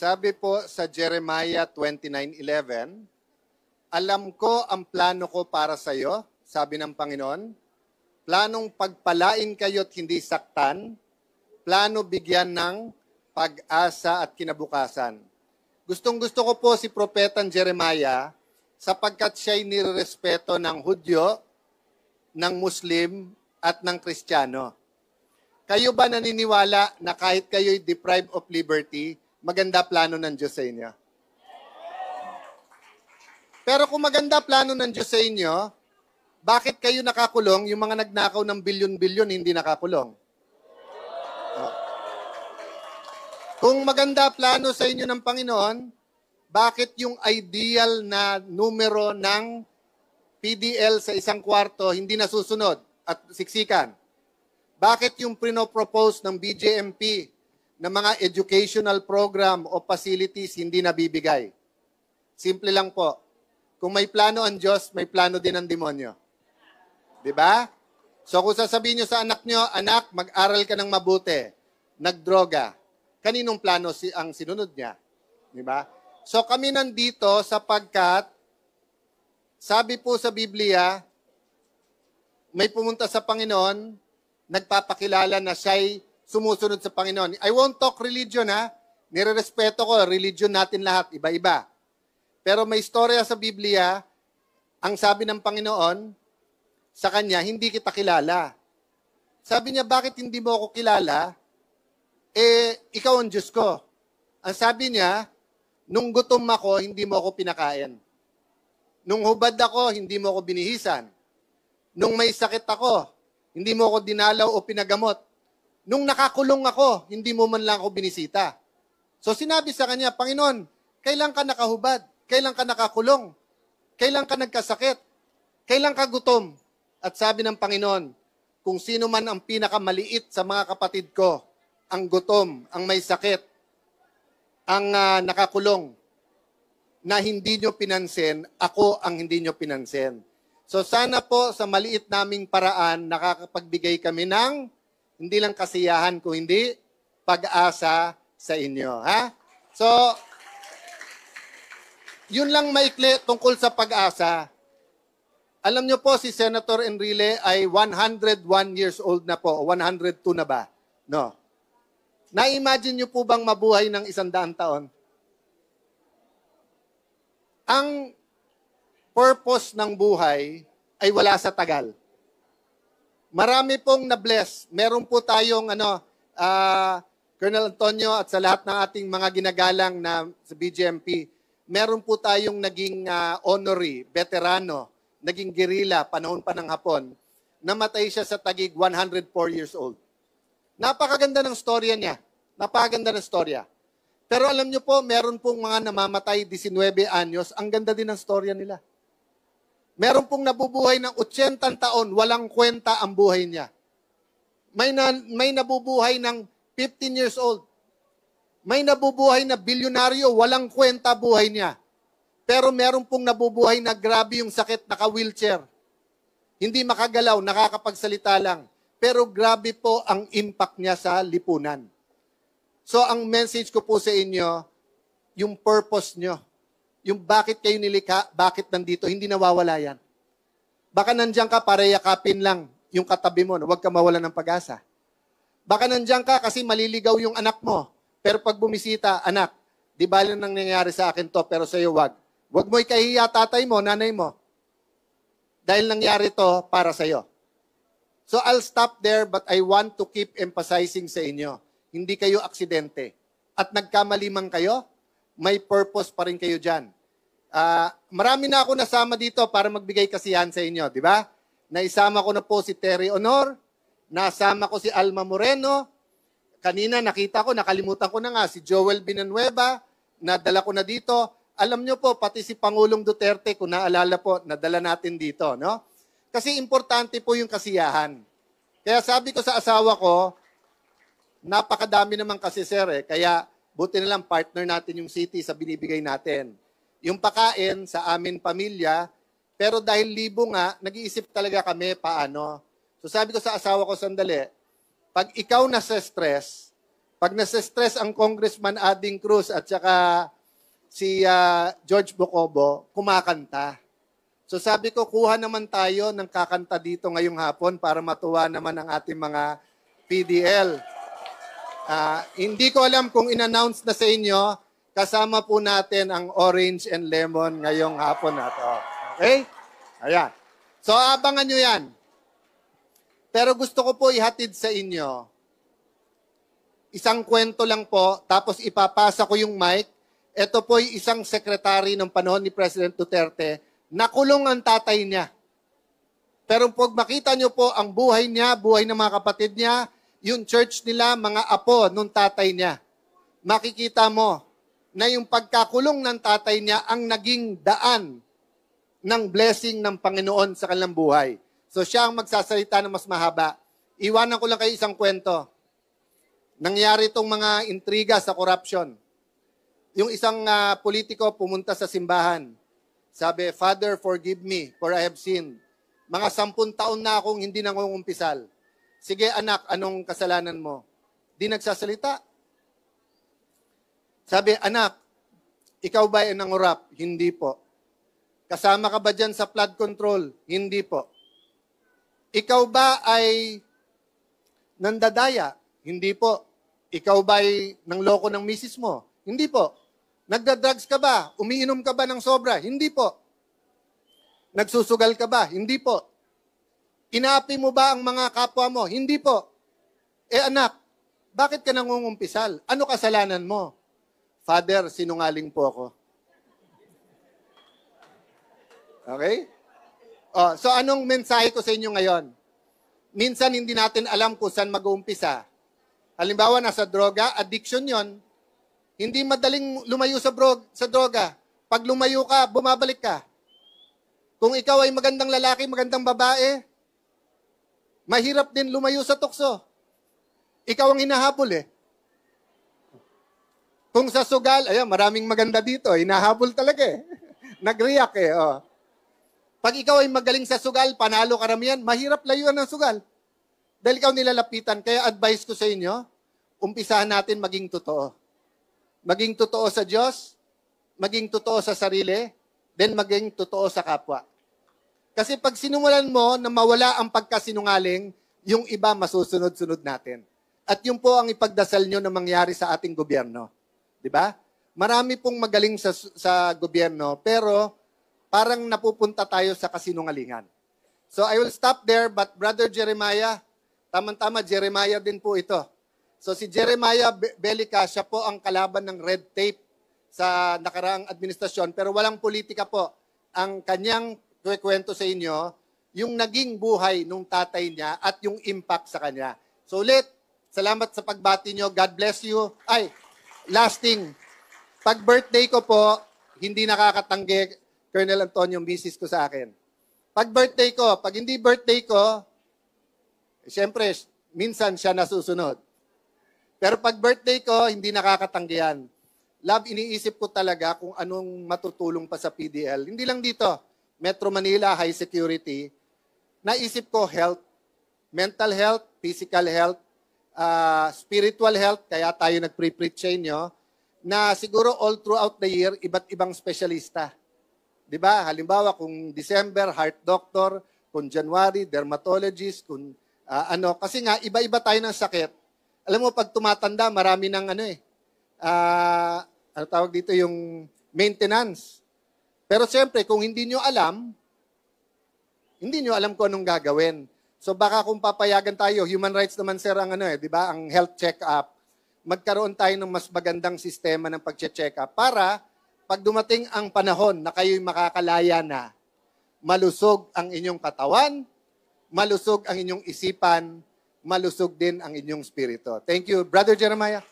Sabi po sa Jeremiah 29:11, alam ko ang plano ko para sa iyo, sabi ng Panginoon, planong pagpalain kayo't hindi saktan, plano bigyan ng pag-asa at kinabukasan. Gustong-gusto ko po si Propetang Jeremiah sapagkat siya'y nirerespeto ng Hudyo, ng Muslim at ng Kristiyano. Kayo ba naniniwala na kahit kayo'y deprived of liberty, maganda plano ng Diyos sa inyo? Pero kung maganda plano ng Diyos sa inyo, bakit kayo nakakulong? Yung mga nagnakaw ng bilyon-bilyon hindi nakakulong. Kung maganda plano sa inyo ng Panginoon, bakit yung ideal na numero ng PDL sa isang kwarto hindi nasusunod at siksikan? Bakit yung pinopropose ng BJMP na mga educational program o facilities hindi nabibigay? Simple lang po. Kung may plano ang Diyos, may plano din ang demonyo. Diba? So kung sasabihin nyo sa anak nyo, anak, mag-aral ka ng mabuti, nagdroga, kaninong plano ang sinunod niya? Diba? So kami nandito sapagkat, sabi po sa Biblia, may pumunta sa Panginoon, nagpapakilala na siya'y sumusunod sa Panginoon. I won't talk religion ha. Nirerespeto ko, religion natin lahat, iba-iba. Pero may istorya sa Biblia, ang sabi ng Panginoon, sa kanya, hindi kita kilala. Sabi niya, bakit hindi mo ako kilala? Ikaw ang Diyos ko. Ang sabi niya, nung gutom ako, hindi mo ako pinakain. Nung hubad ako, hindi mo ako binihisan. Nung may sakit ako, hindi mo ako dinalaw o pinagamot. Nung nakakulong ako, hindi mo man lang ako binisita. So sinabi sa kanya, Panginoon, kailan ka nakahubad? Kailan ka nakakulong? Kailan ka nagkasakit? Kailan ka gutom? At sabi ng Panginoon, kung sino man ang pinakamaliit sa mga kapatid ko, ang gutom, ang may sakit, ang nakakulong, na hindi nyo pinansin, ako ang hindi nyo pinansin. So sana po sa maliit naming paraan, nakakapagbigay kami ng hindi lang kasiyahan, kung hindi pag-asa sa inyo. Ha? So, yun lang maikli tungkol sa pag-asa. Alam nyo po, si Senator Enrile ay 101 years old na po, 102 na ba? No. Na-imagine nyo po bang mabuhay ng 100 taon? Ang purpose ng buhay ay wala sa tagal. Marami pong na-bless. Meron po tayong Colonel Antonio at sa lahat ng ating mga ginagalang na sa BJMP, meron po tayong naging honorary, veterano, naging guerrilla, panahon pa ng Hapon, namatay siya sa Taguig, 104 years old. Napakaganda ng storya niya. Napakaganda ng storya. Pero alam niyo po, meron pong mga namamatay 19 anyos, ang ganda din ng storya nila. Meron pong nabubuhay ng 80 taon, walang kwenta ang buhay niya. May nabubuhay ng 15 years old. May nabubuhay na bilyonaryo, walang kwenta buhay niya. Pero meron pong nabubuhay na grabe yung sakit, naka-wheelchair. Hindi makagalaw, nakakapagsalita lang. Pero grabe po ang impact niya sa lipunan. So ang message ko po sa inyo, yung purpose nyo, yung bakit kayo nilikha, bakit nandito, hindi nawawala yan. Baka nandiyan ka para yakapin lang yung katabi mo, huwag ka mawalan ng pag-asa. Baka nandiyan ka kasi maliligaw yung anak mo. Pero pag bumisita, anak, di ba lang nangyayari sa akin to, pero sa'yo wag. Wag mo ikahiya tatay mo, nanay mo. Dahil nangyari to para sa'yo. So I'll stop there, but I want to keep emphasizing sa inyo. Hindi kayo aksidente. At nagkamali man kayo, may purpose pa rin kayo dyan. Marami na ako nasama dito para magbigay kasiyahan sa inyo, di ba? Naisama ko na po si Terry Honor, nasama ko si Alma Moreno, kanina nakita ko, nakalimutan ko na nga, si Joel Villanueva, nadala ko na dito. Alam nyo po, pati si Pangulong Duterte, kung naalala po, nadala natin dito, no? Kasi importante po yung kasiyahan. Kaya sabi ko sa asawa ko, napakadami naman kasi sir kaya buti na lang partner natin yung city sa binibigay natin. Yung pakain sa amin pamilya, pero dahil libo nga, nag-iisip talaga kami paano. So sabi ko sa asawa ko sandali, pag ikaw nasa stress, Pag nasa-stress ang Congressman Ading Cruz at saka si George Bocobo, kumakanta. So sabi ko, kuha naman tayo ng kakanta dito ngayong hapon para matuwa naman ang ating mga PDL. Hindi ko alam kung in-announce na sa inyo, kasama po natin ang orange and lemon ngayong hapon na to. Okay? Ayan. So abangan nyo yan. Pero gusto ko po ihatid sa inyo, isang kwento lang po, tapos ipapasa ko yung mic. Ito po ay isang sekretary ng panahon ni President Duterte, nakulong ang tatay niya. Pero pag makita nyo po ang buhay niya, buhay ng mga kapatid niya, yung church nila, mga apo nung tatay niya, makikita mo na yung pagkakulong ng tatay niya ang naging daan ng blessing ng Panginoon sa kanilang buhay. So siya ang magsasalita ng mas mahaba. Iwanan ko lang kayo isang kwento. Nangyari itong mga intriga sa corruption. Yung isang politiko pumunta sa simbahan. Sabi, Father, forgive me for I have sinned. Mga 10 taon na akong hindi nangungumpisal. Sige anak, anong kasalanan mo? Di nagsasalita. Sabi, anak, ikaw ba ay nangurap? Hindi po. Kasama ka ba dyan sa flood control? Hindi po. Ikaw ba ay nandadaya? Hindi po. Ikaw ba ay nangloko ng misis mo? Hindi po. Nagda-drugs ka ba? Umiinom ka ba ng sobra? Hindi po. Nagsusugal ka ba? Hindi po. Inaapi mo ba ang mga kapwa mo? Hindi po. Anak, bakit ka nangungumpisal? Ano kasalanan mo? Father, sinungaling po ako. Okay? So anong mensahe ko sa inyo ngayon? Minsan hindi natin alam kung saan mag-uumpisa. Halimbawa, nasa droga, addiction yon. Hindi madaling lumayo sa droga. Pag lumayo ka, bumabalik ka. Kung ikaw ay magandang lalaki, magandang babae, mahirap din lumayo sa tukso. Ikaw ang hinahabol eh. Kung sa sugal, ayan, maraming maganda dito, hinahabol talaga eh. Nag-react eh. Oh. Pag ikaw ay magaling sa sugal, panalo karamihan, mahirap layuan ng sugal. Dahil ikaw nilalapitan. Kaya advice ko sa inyo, umpisahan natin maging totoo. Maging totoo sa Diyos, maging totoo sa sarili, then maging totoo sa kapwa. Kasi pag sinumulan mo na mawala ang pagkasinungaling, yung iba masusunod-sunod natin. At yun po ang ipagdasal nyo na mangyari sa ating gobyerno. Diba? Marami pong magaling sa gobyerno, pero parang napupunta tayo sa kasinungalingan. So I will stop there, but Brother Jeremiah, tama-tama, Jeremiah din po ito. So si Jeremiah Belica, siya po ang kalaban ng red tape sa nakaraang administrasyon, pero walang politika po. Ang kanyang kwento sa inyo, yung naging buhay nung tatay niya at yung impact sa kanya. So ulit, salamat sa pagbati nyo. God bless you. Ay, lasting. Pag birthday ko po, hindi nakakatanggi, Colonel Antonio, misis ko sa akin. Pag birthday ko, pag hindi birthday ko, siyempre, minsan siya nasusunod. Pero pag birthday ko, hindi nakakatanggihan. Love, iniisip ko talaga kung anong matutulong pa sa PDL. Hindi lang dito, Metro Manila, high security. Naisip ko health, mental health, physical health, spiritual health, kaya tayo nag-pre-preach sa inyo, na siguro all throughout the year, iba't ibang specialista. Diba? Halimbawa, kung December, heart doctor, kung January, dermatologist, kung kasi nga, iba-iba tayo ng sakit. Alam mo, pag tumatanda, marami ng ano tawag dito, yung maintenance. Pero siyempre, kung hindi nyo alam kung anong gagawin. So baka kung papayagan tayo, human rights naman sir ang di ba? Ang health check-up, magkaroon tayo ng mas magandang sistema ng pag-check up para pag dumating ang panahon na kayo'y makakalaya na, malusog ang inyong katawan, malusog ang inyong isipan, malusog din ang inyong spirito. Thank you. Brother Jeremiah.